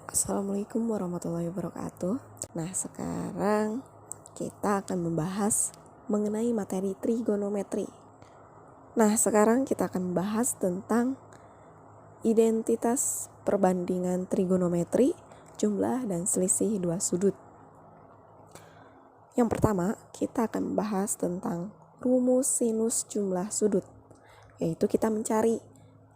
Assalamualaikum warahmatullahi wabarakatuh. Nah, sekarang kita akan membahas mengenai materi trigonometri. Nah, sekarang kita akan membahas tentang identitas perbandingan trigonometri, jumlah dan selisih dua sudut. Yang pertama, kita akan membahas tentang rumus sinus jumlah sudut, yaitu kita mencari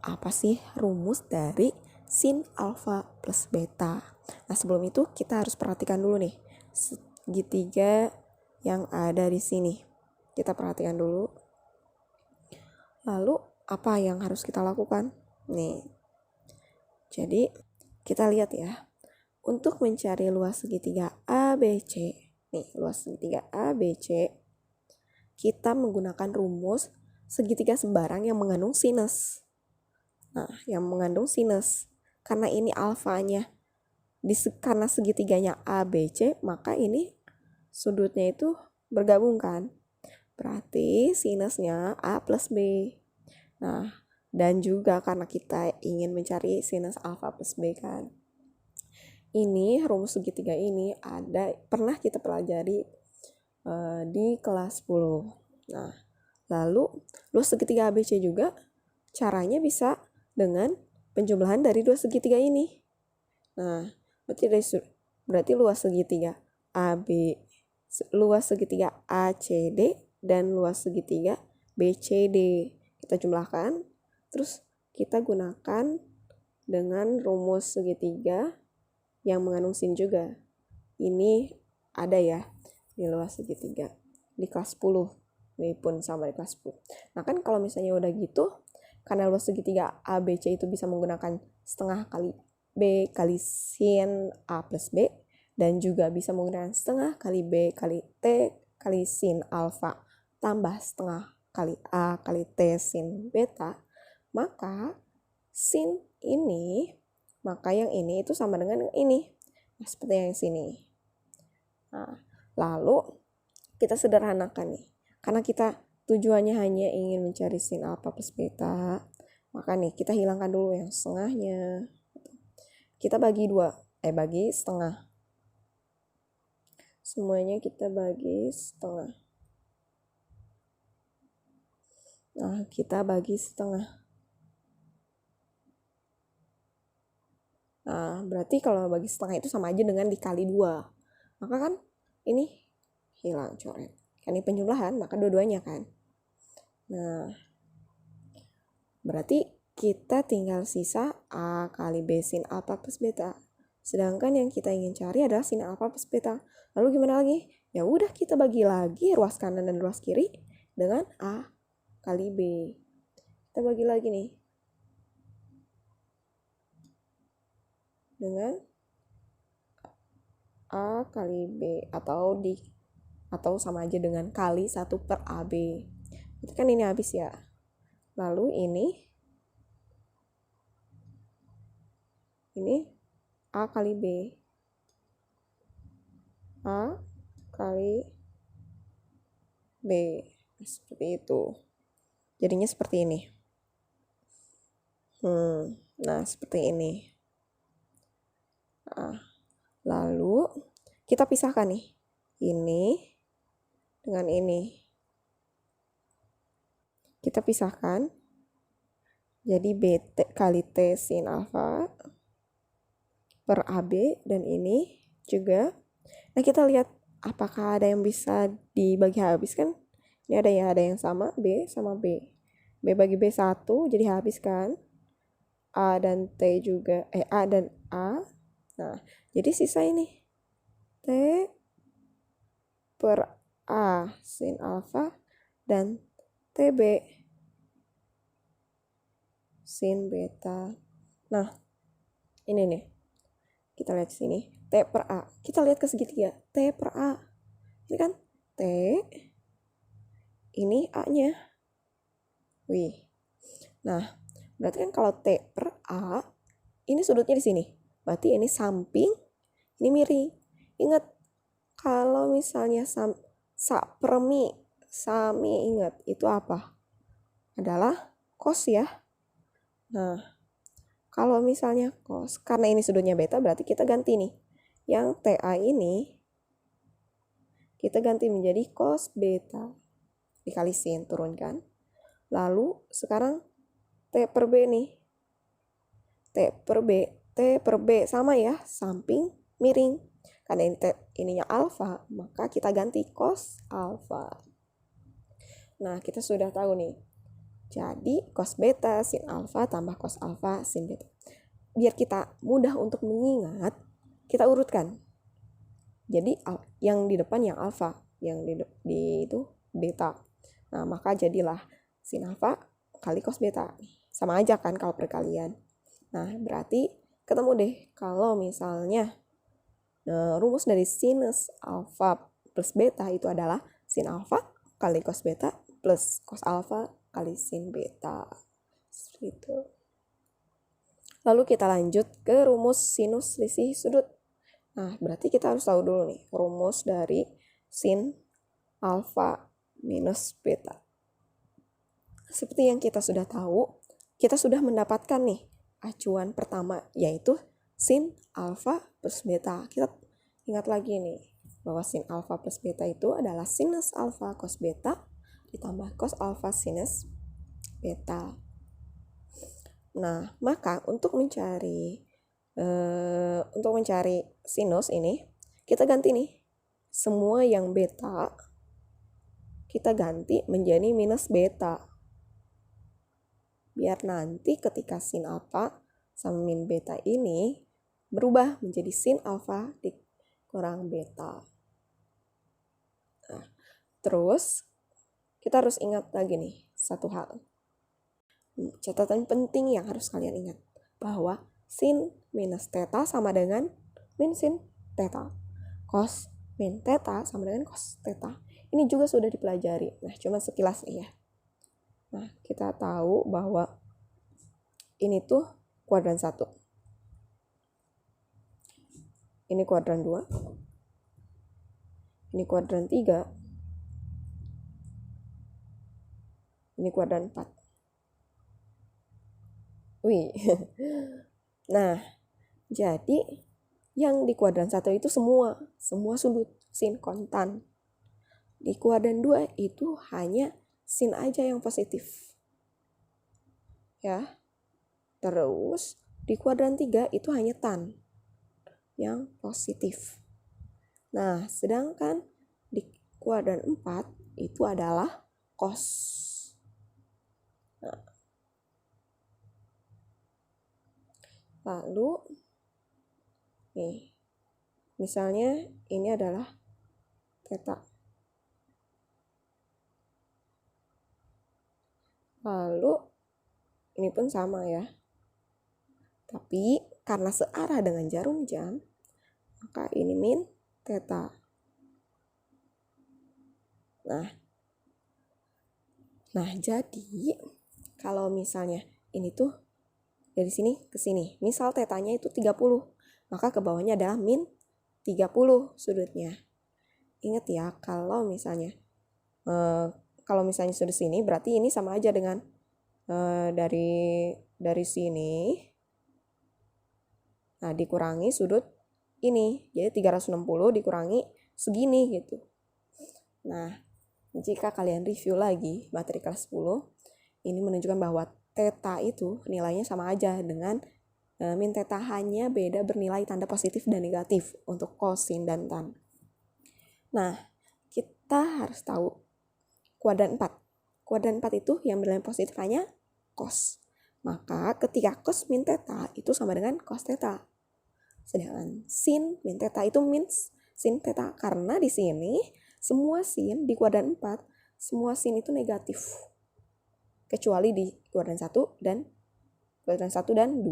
apa sih rumus dari sin alfa plus beta. Nah, sebelum itu kita harus perhatikan dulu nih segitiga yang ada di sini. Kita perhatikan dulu. Lalu apa yang harus kita lakukan? Nih. Jadi kita lihat ya. Untuk mencari luas segitiga ABC, nih luas segitiga ABC, kita menggunakan rumus segitiga sembarang yang mengandung sinus. Nah, yang mengandung sinus. Karena ini alfanya, karena segitiganya ABC, maka ini sudutnya itu bergabung kan. Berarti sinusnya A plus B. Nah, dan juga karena kita ingin mencari sinus alfa plus B kan. Ini rumus segitiga ini pernah kita pelajari di kelas 10. Nah, lalu luas segitiga ABC juga caranya bisa dengan penjumlahan dari dua segitiga ini. Nah, berarti luas segitiga luas segitiga ACD dan luas segitiga BCD. Kita jumlahkan, terus kita gunakan dengan rumus segitiga yang mengandung sin juga. Ini ada ya di luas segitiga di kelas 10. Ini pun sama di kelas 10. Nah, kan kalau misalnya udah gitu, karena luas segitiga ABC itu bisa menggunakan setengah kali B kali sin A plus B, dan juga bisa menggunakan setengah kali B kali T kali sin alfa tambah setengah kali A kali T sin beta, maka yang ini itu sama dengan yang ini. Nah, seperti yang sini. Nah, lalu kita sederhanakan nih. Karena kita tujuannya hanya ingin mencari sin alfa plus beta, maka nih kita hilangkan dulu yang setengahnya. Kita bagi setengah. Semuanya kita bagi setengah. Nah, kita bagi setengah. Nah, berarti kalau bagi setengah itu sama aja dengan dikali 2. Maka kan ini hilang coret. Kan ini penjumlahan, maka dua-duanya kan. Nah, berarti kita tinggal sisa A kali B sin alfa plus beta. Sedangkan yang kita ingin cari adalah sin alfa plus beta. Lalu gimana lagi? Ya udah, kita bagi lagi ruas kanan dan ruas kiri dengan A kali B. Kita bagi lagi nih. Dengan A kali B atau sama aja dengan kali 1 per AB. Itu kan ini habis ya. Lalu ini A kali B. A kali B. Seperti itu. Jadinya seperti ini. Nah, seperti ini. Nah, lalu kita pisahkan nih. Ini dengan ini. Kita pisahkan. Jadi BT kali T sin alfa per AB, dan ini juga. Nah, kita lihat apakah ada yang bisa dibagi habis kan? Ini ada yang sama, B sama B. B bagi B 1 jadi habis kan? A dan T juga, A dan A. Nah, jadi sisa ini T per A sin alfa dan TB sin beta. Nah, ini nih. Kita lihat sini, T per A. Kita lihat ke segitiga, T per A. Ini kan T, ini A-nya. Wih. Nah, berarti kan kalau T per A, ini sudutnya di sini. Berarti ini samping, ini miring. Ingat, kalau misalnya sami ingat, itu apa? Adalah cos ya. Nah, Kalau misalnya cos, karena ini sudutnya beta, berarti kita ganti nih. Yang TA ini kita ganti menjadi cos beta. Dikali sin, turunkan. Lalu sekarang T per B nih. T per B sama ya, samping miring. Karena ininya alfa, maka kita ganti cos alfa. Nah, kita sudah tahu nih. Jadi cos beta sin alfa tambah cos alfa sin beta. Biar kita mudah untuk mengingat, kita urutkan. Jadi yang di depan yang alfa, yang di itu beta. Nah, maka jadilah sin alfa kali cos beta. Sama aja kan kalau perkalian. Nah, berarti ketemu deh kalau misalnya rumus dari sinus alfa plus beta itu adalah sin alfa kali cos beta plus cos alfa kali sin beta. Seperti itu. Lalu kita lanjut ke rumus sinus selisih sudut. Nah, berarti kita harus tahu dulu nih rumus dari sin alfa minus beta. Seperti yang kita sudah tahu, kita sudah mendapatkan nih acuan pertama, yaitu sin alfa plus beta. Kita ingat lagi nih bahwa sin alfa plus beta itu adalah sinus alfa cos beta ditambah cos alfa sinus beta. Nah, maka untuk mencari sinus ini, kita ganti nih. Semua yang beta, kita ganti menjadi minus beta. Biar nanti ketika sin alfa sama min beta ini berubah menjadi sin alfa dikurang beta. Nah, terus kita harus ingat lagi nih satu hal. Catatan penting yang harus kalian ingat, bahwa sin minus theta sama dengan min sin theta. Cos min theta sama dengan cos theta. Ini juga sudah dipelajari. Nah, cuma sekilas ya. Nah, kita tahu bahwa ini tuh kuadran 1. Ini kuadran 2. Ini kuadran 3. Ini kuadran 4. Wih. Nah, jadi yang di kuadran 1 itu semua sudut sin kontan. Di kuadran 2 itu hanya sin aja yang positif. Ya. Terus di kuadran 3 itu hanya tan yang positif. Nah, sedangkan di kuadran 4 itu adalah cos. Nah, lalu nih, misalnya ini adalah theta. Lalu ini pun sama ya. Tapi karena searah dengan jarum jam, maka ini min theta. Nah, jadi kalau misalnya ini tuh dari sini ke sini, misal tetanya itu 30, maka ke bawahnya adalah min 30 sudutnya. Ingat ya, kalau misalnya sudut sini, berarti ini sama aja dengan dari sini, nah dikurangi sudut ini, jadi 360 dikurangi segini gitu. Nah, jika kalian review lagi materi kelas 10, ini menunjukkan bahwa theta itu nilainya sama aja dengan min theta, hanya beda bernilai tanda positif dan negatif untuk kosin dan tan. Nah, kita harus tahu kuadran 4. Kuadran 4 itu yang bernilai positif hanya cos. Maka ketika cos min theta itu sama dengan cos theta. Sedangkan sin min theta itu min sin theta, karena di sini semua sin di kuadran 4, semua sin itu negatif. Kecuali di kuadran 1 dan 2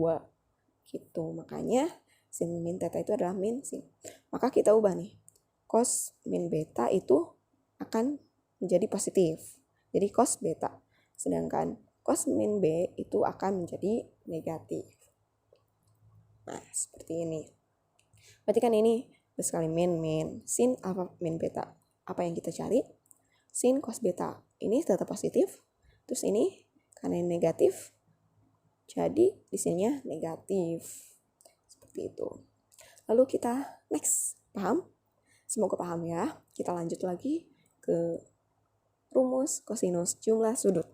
gitu. Makanya sin min theta itu adalah min sin. Maka kita ubah nih. Cos min beta itu akan menjadi positif. Jadi cos beta. Sedangkan cos min B itu akan menjadi negatif. Nah, seperti ini. Berarti kan ini sekali min sin alfa min beta. Apa yang kita cari? Sin cos beta. Ini tetap positif. Terus ini karena ini negatif, Jadi di sininya negatif. Seperti itu. Lalu kita next, paham? Semoga paham ya. Kita lanjut lagi ke rumus kosinus jumlah sudut.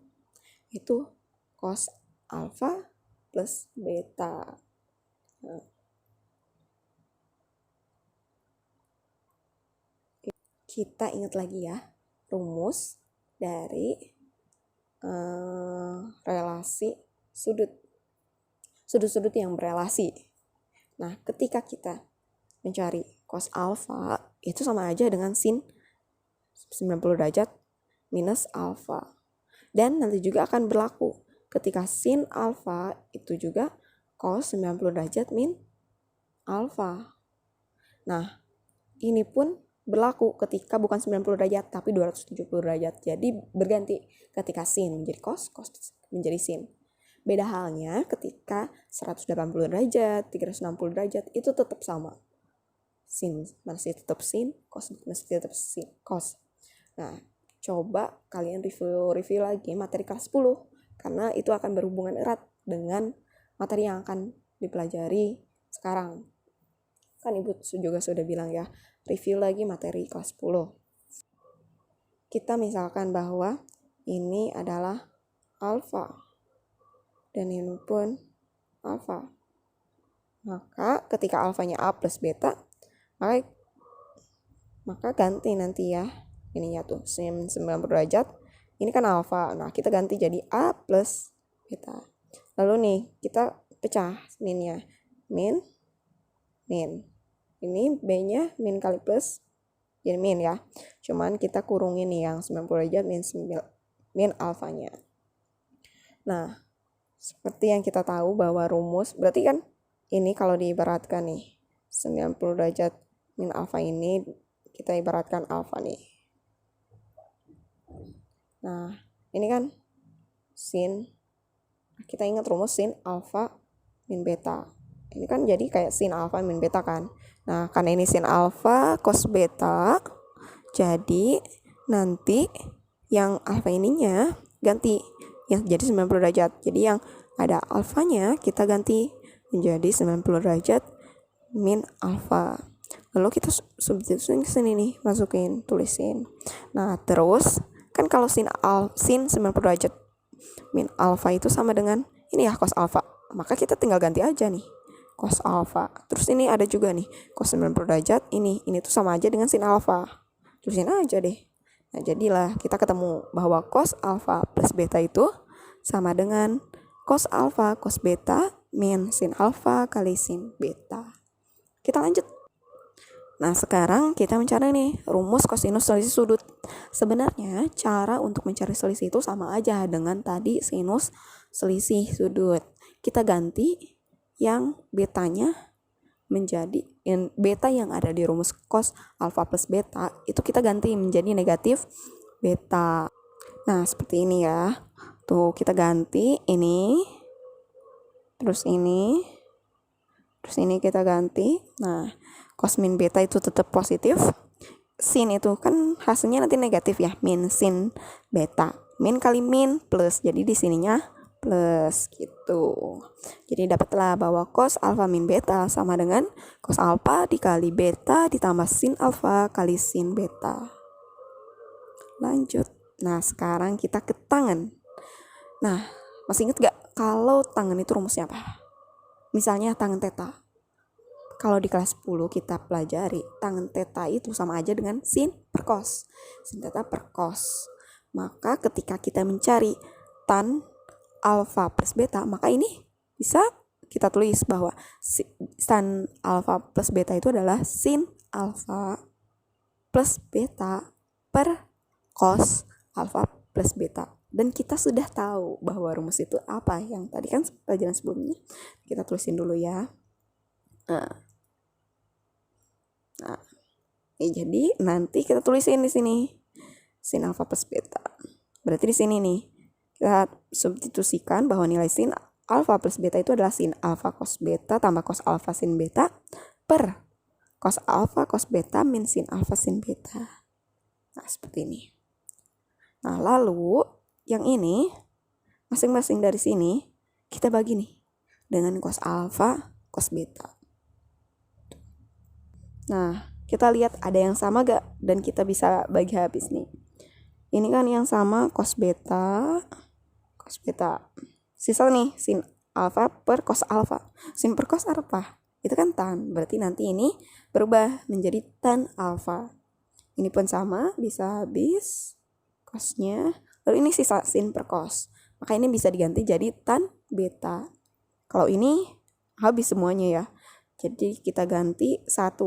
Itu cos alfa plus beta. Nah, kita ingat lagi ya rumus dari relasi sudut-sudut yang berelasi. Nah, ketika kita mencari cos alfa, itu sama aja dengan sin 90 derajat minus alfa. Dan nanti juga akan berlaku ketika sin alfa itu juga cos 90 derajat min alfa. Nah, ini pun berlaku ketika bukan 90 derajat tapi 270 derajat. Jadi berganti ketika sin menjadi cos menjadi sin. Beda halnya ketika 180 derajat, 360 derajat itu tetap sama. Sin masih tetap sin, cos masih tetap sin, cos. Nah, coba kalian review lagi materi kelas 10 karena itu akan berhubungan erat dengan materi yang akan dipelajari sekarang. Kan Ibu juga sudah bilang ya, review lagi materi kelas 10. Kita misalkan bahwa ini adalah alfa dan ini pun alfa. Maka ketika alfanya A plus beta, maka ganti nanti ya. Ininya tuh sin 90 derajat. Ini kan alfa. Nah, kita ganti jadi A plus beta. Lalu nih, kita pecah minnya. Min. Ini B-nya min kali plus. Jadi min ya. Cuman kita kurungin nih yang 90 derajat min alfanya. Nah, seperti yang kita tahu bahwa rumus, berarti kan ini kalau diibaratkan nih, 90 derajat min alfa ini kita ibaratkan alfa nih. Nah, ini kan sin, kita ingat rumus sin alfa min beta. Ini kan jadi kayak sin alfa min beta kan. Nah, karena ini sin alfa cos beta, jadi nanti yang alfa ininya ganti yang jadi 90 derajat. Jadi yang ada alfanya kita ganti menjadi 90 derajat min alfa. Lalu kita substitusiin ke sini nih, tulisin. Nah, terus kan kalau sin 90 derajat min alfa itu sama dengan ini ya cos alfa. Maka kita tinggal ganti aja nih cos alfa. Terus ini ada juga nih cos 90 derajat ini tuh sama aja dengan sin alfa. Terusin aja deh. Nah, jadilah kita ketemu bahwa cos alfa plus beta itu sama dengan cos alfa cos beta min sin alfa kali sin beta. Kita lanjut. Nah, sekarang kita mencari nih rumus kosinus selisih sudut. Sebenarnya cara untuk mencari selisih itu sama aja dengan tadi sinus selisih sudut. Kita ganti yang betanya menjadi beta yang ada di rumus cos alfa plus beta itu kita ganti menjadi negatif beta. Nah, seperti ini ya. Tuh, kita ganti ini. Terus ini kita ganti. Nah, cos min beta itu tetap positif. Sin itu kan hasilnya nanti negatif ya, min sin beta. Min kali min plus, jadi di sininya plus gitu. Jadi dapatlah bahwa cos alfa min beta sama dengan cos alfa dikali beta ditambah sin alfa kali sin beta. Lanjut. Nah, sekarang kita ke tangen. Nah, masih ingat gak kalau tangen itu rumusnya apa? Misalnya tangen theta. Kalau di kelas 10 kita pelajari tangen theta itu sama aja dengan sin per cos. Sin theta per cos. Maka ketika kita mencari tan alfa plus beta, maka ini bisa kita tulis bahwa tan alfa plus beta itu adalah sin alfa plus beta per cos alfa plus beta. Dan kita sudah tahu bahwa rumus itu apa yang tadi kan pelajaran sebelumnya. Kita tulisin dulu ya. Nah, jadi nanti kita tulisin di sini sin alfa plus beta. Berarti di sini nih kita substitusikan bahwa nilai sin alfa plus beta itu adalah sin alfa cos beta tambah cos alfa sin beta per cos alfa cos beta min sin alfa sin beta. Nah, seperti ini. Nah, lalu yang ini masing-masing dari sini kita bagi nih dengan cos alfa, cos beta. Nah, kita lihat ada yang sama gak? Dan kita bisa bagi habis nih. Ini kan yang sama cos beta. Sisa nih sin alfa per cos alfa. Sin per cos alfa itu kan tan. Berarti nanti ini berubah menjadi tan alfa. Ini pun sama, bisa habis cosnya. Lalu ini sisa sin per cos. Maka ini bisa diganti jadi tan beta. Kalau ini habis semuanya ya. Jadi kita ganti 1.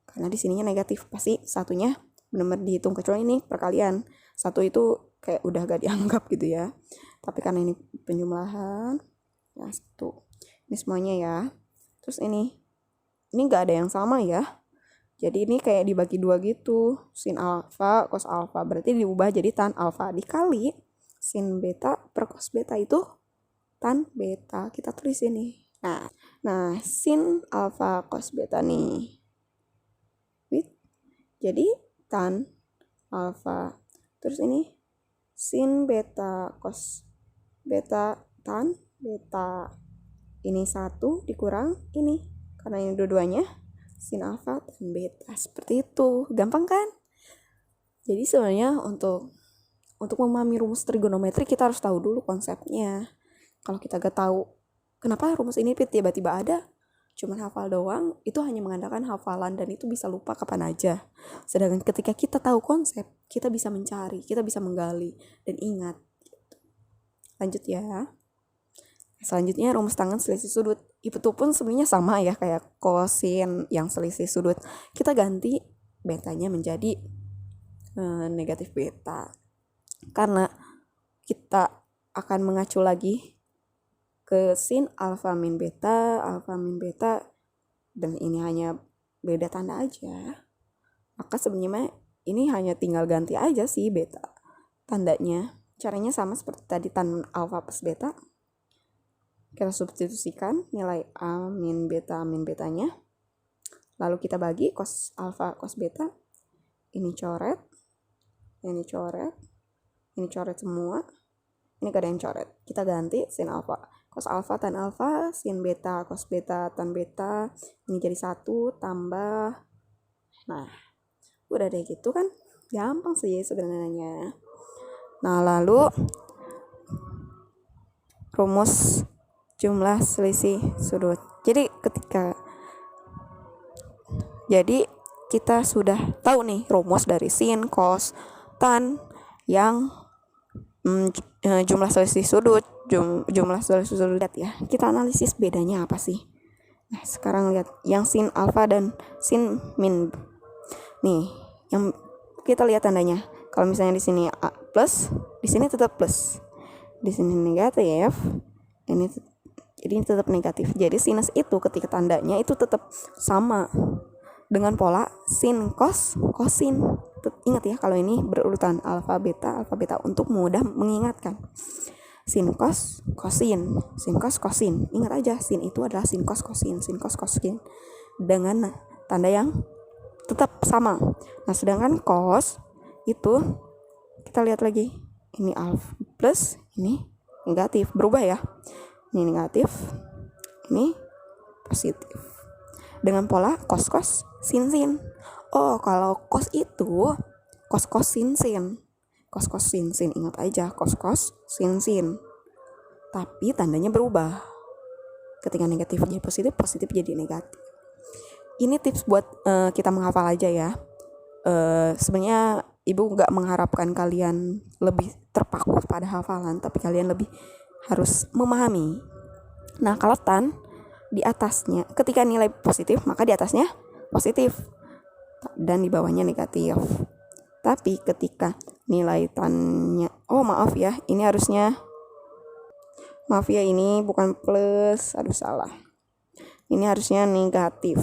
Karena di sininya negatif, pasti satunya benar-benar dihitung, kecuali ini perkalian. 1 itu kayak udah gak dianggap gitu ya. Tapi karena ini penjumlahan, nah 1. Ini semuanya ya. Terus ini gak ada yang sama ya. Jadi ini kayak dibagi 2 gitu. Sin alfa, cos alfa. Berarti diubah jadi tan alfa. Dikali sin beta per cos beta itu tan beta. Kita tulis ini. Nah sin alfa cos beta nih. Jadi tan alfa. Terus ini sin beta cos beta tan beta. Ini 1 dikurang ini. Karena ini dua-duanya sin alfa tan beta. Seperti itu. Gampang kan? Jadi sebenarnya untuk memahami rumus trigonometri kita harus tahu dulu konsepnya. Kalau kita gak tahu kenapa rumus ini tiba-tiba ada, cuman hafal doang, itu hanya mengandalkan hafalan dan itu bisa lupa kapan aja. Sedangkan ketika kita tahu konsep, kita bisa mencari, kita bisa menggali dan ingat. Lanjut ya. Selanjutnya rumus tangen selisih sudut. Itu pun sebenarnya sama ya kayak kosin yang selisih sudut. Kita ganti betanya menjadi negatif beta. Karena kita akan mengacu lagi ke sin alfa min beta, dan ini hanya beda tanda aja. Maka sebenarnya ini hanya tinggal ganti aja sih beta tandanya. Caranya sama seperti tadi tan alfa plus beta. Kita substitusikan nilai a min betanya. Lalu kita bagi cos alfa cos beta. Ini coret semua. Ini gak ada yang coret. Kita ganti sin alfa cos alfa tan alfa, sin beta cos beta tan beta. Ini jadi 1 tambah. Nah, udah deh gitu kan. Gampang sih sebenarnya. Nah, lalu rumus jumlah selisih sudut. Jadi kita sudah tahu nih rumus dari sin, cos, tan yang jumlah selisih sudut, lihat ya. Kita analisis bedanya apa sih? Nah, sekarang lihat yang sin alfa dan sin min. Nih, yang kita lihat tandanya. Kalau misalnya di sini a plus, di sini tetap plus. Di sini negatif. Jadi ini tetap negatif. Jadi sinus itu ketika tandanya itu tetap sama dengan pola sin, cos, kosin. Ingat ya kalau ini berurutan alfa beta untuk mudah mengingatkan. Sin cos kosin, sin cos kosin. Ingat aja sin itu adalah sin cos kosin dengan tanda yang tetap sama. Nah, sedangkan cos itu kita lihat lagi. Ini alfa plus, ini negatif, berubah ya. Ini negatif, ini positif. Dengan pola cos sin. Oh, kalau cos itu cos sin. Cos sin, ingat aja cos sin. Tapi tandanya berubah. Ketika negatif jadi positif jadi negatif. Ini tips buat kita menghafal aja ya. Sebenarnya ibu nggak mengharapkan kalian lebih terpaku pada hafalan, tapi kalian lebih harus memahami. Nah, kalau tan di atasnya, ketika nilai positif maka di atasnya positif dan di bawahnya negatif. Tapi ketika nilai tannya, ini harusnya, ini bukan plus, salah. Ini harusnya negatif.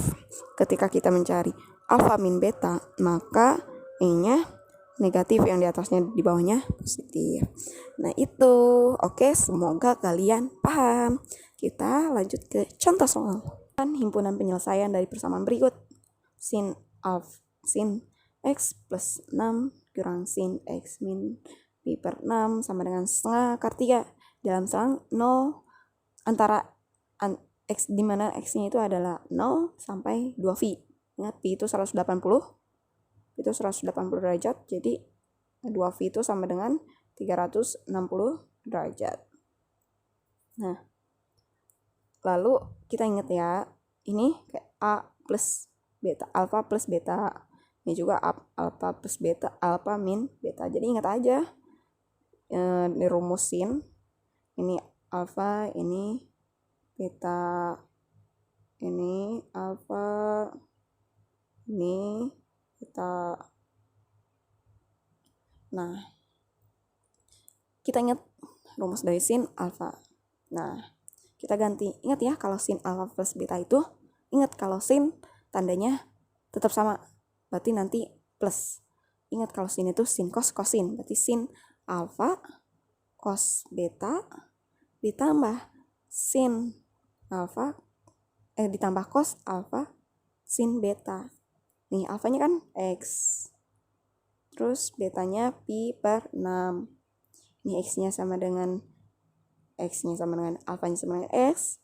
Ketika kita mencari alfa min beta, maka ini-nya negatif, yang di atasnya di bawahnya positif. Nah, itu. Oke, semoga kalian paham. Kita lanjut ke contoh soal. Himpunan penyelesaian dari persamaan berikut. Sin x plus 6 kurang sin x min pi per 6 sama dengan setengah akar 3 dalam selang 0 antara X, di mana X-nya itu adalah 0 sampai 2V. Ingat, Pi itu 180, itu 180 derajat, jadi 2V itu sama dengan 360 derajat. Nah, lalu kita ingat ya, ini kayak A plus beta, alfa plus beta. Ini juga alfa plus beta, alfa min beta. Jadi ingat aja, dirumusin, ini alfa, ini beta, ini alfa, ini beta. Nah, kita ingat rumus dari sin alfa. Nah, kita ganti. Ingat ya, kalau sin alfa plus beta itu, ingat kalau sin tandanya tetap sama, berarti nanti plus. Ingat kalau sin itu sin cos kosin, berarti sin alfa cos beta ditambah sin alfa ditambah cos alfa sin beta. Nih, alfanya kan X, terus betanya pi per 6. Ini X-nya sama dengan alfanya sama dengan X,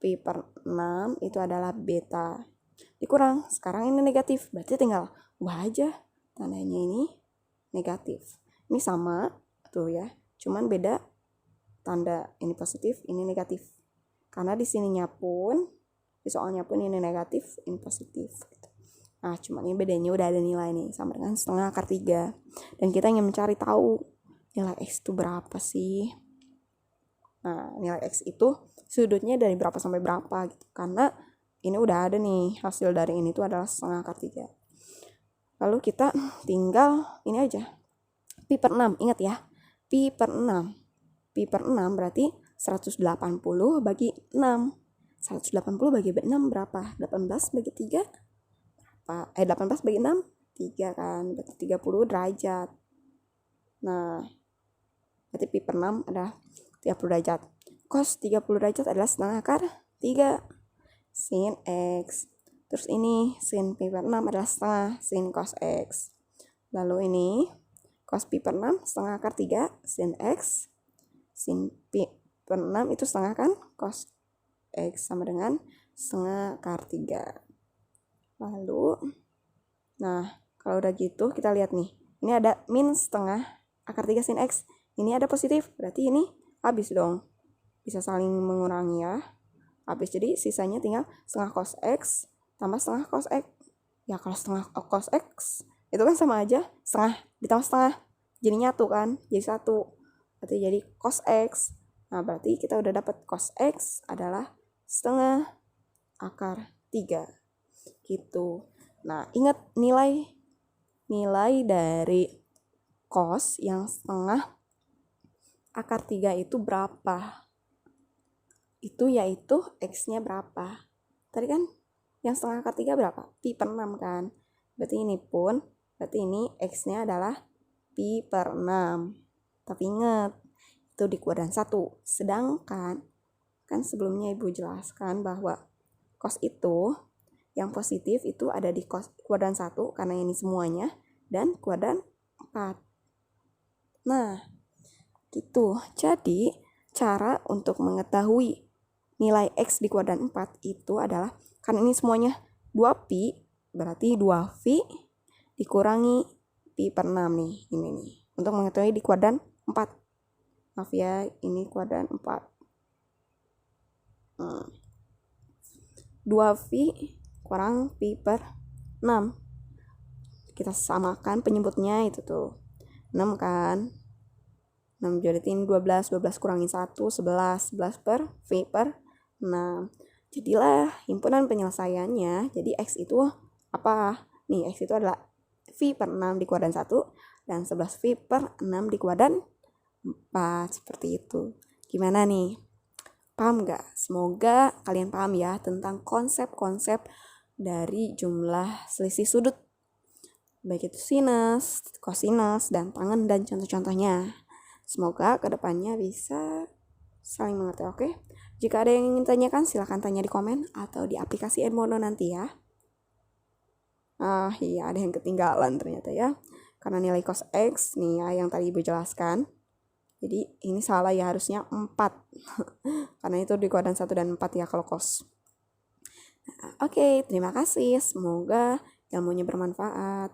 pi per 6 itu adalah beta. Dikurang, sekarang ini negatif, berarti tinggal ubah aja tandanya, ini negatif. Ini sama tuh ya, cuman beda tanda, ini positif, ini negatif. Karena di sininya pun, di soalnya pun ini negatif, ini positif. Nah, cuman ini bedanya udah ada nilai nih, sama dengan setengah akar 3. Dan kita ingin mencari tahu nilai X itu berapa sih. Nah, nilai X itu sudutnya dari berapa sampai berapa gitu. Karena ini udah ada nih, hasil dari ini tuh adalah setengah akar 3. Lalu kita tinggal ini aja, pi per 6, ingat ya, pi per 6. Pi per 6 berarti 180 bagi 6. 180 bagi 6 berapa? 18 bagi 3 berapa? 18 bagi 6 3 kan, berarti 30 derajat. Nah, berarti pi per 6 adalah 30 derajat. Cos 30 derajat adalah setengah akar 3 sin X. Terus ini sin pi per 6 adalah setengah sin cos X. Lalu ini cos pi per 6 setengah akar 3 sin X. Sin pi per 6 itu setengah kan, cos X sama dengan setengah akar 3. Lalu, nah kalau udah gitu kita lihat nih, ini ada min setengah akar 3 sin X, ini ada positif, berarti ini habis dong, bisa saling mengurangi ya, habis. Jadi sisanya tinggal setengah cos X tambah setengah cos X. Ya kalau setengah cos X itu kan sama aja, setengah ditambah setengah jadi nyatu kan, jadi 1, berarti jadi cos X. Nah, berarti kita udah dapat cos X adalah setengah akar 3 gitu. Nah, ingat nilai dari cos yang setengah akar 3 itu berapa? Itu yaitu X-nya berapa? Tadi kan yang setengah akar 3 berapa? Pi per 6 kan. Berarti ini X-nya adalah pi per 6. Tapi ingat, itu di kuadran 1. Sedangkan kan sebelumnya Ibu jelaskan bahwa cos itu yang positif itu ada di kuadran 1 karena ini semuanya, dan kuadran 4. Nah, gitu. Jadi, cara untuk mengetahui nilai X di kuadran 4 itu adalah, karena ini semuanya 2pi, berarti 2V dikurangi pi per 6 nih, ini nih. Untuk mengetahui di kuadran 4. Maaf ya, ini kuadran 4. 2V kurang pi per 6. Kita samakan penyebutnya itu tuh. 6 kan. 6 jadi ini 12 kurangin 1, 11 per V per 6. Jadilah himpunan penyelesaiannya. Jadi X itu apa? Nih, X itu adalah V per 6 di kuadran 1 dan 11 V per 6 di kuadran 4. Seperti itu. Gimana nih? Paham gak? Semoga kalian paham ya tentang konsep-konsep dari jumlah selisih sudut. Baik itu sinus, kosinus, dan tangen, dan contoh-contohnya. Semoga kedepannya bisa saling mengerti, oke? Jika ada yang ingin tanyakan, silahkan tanya di komen atau di aplikasi Edmodo nanti ya. Iya, ada yang ketinggalan ternyata ya. Karena nilai cos X nih ya, yang tadi Ibu jelaskan, Jadi ini salah ya, harusnya 4. Karena itu di kuadran 1 dan 4 ya kalau cos. Oke, terima kasih. Semoga ilmunya bermanfaat.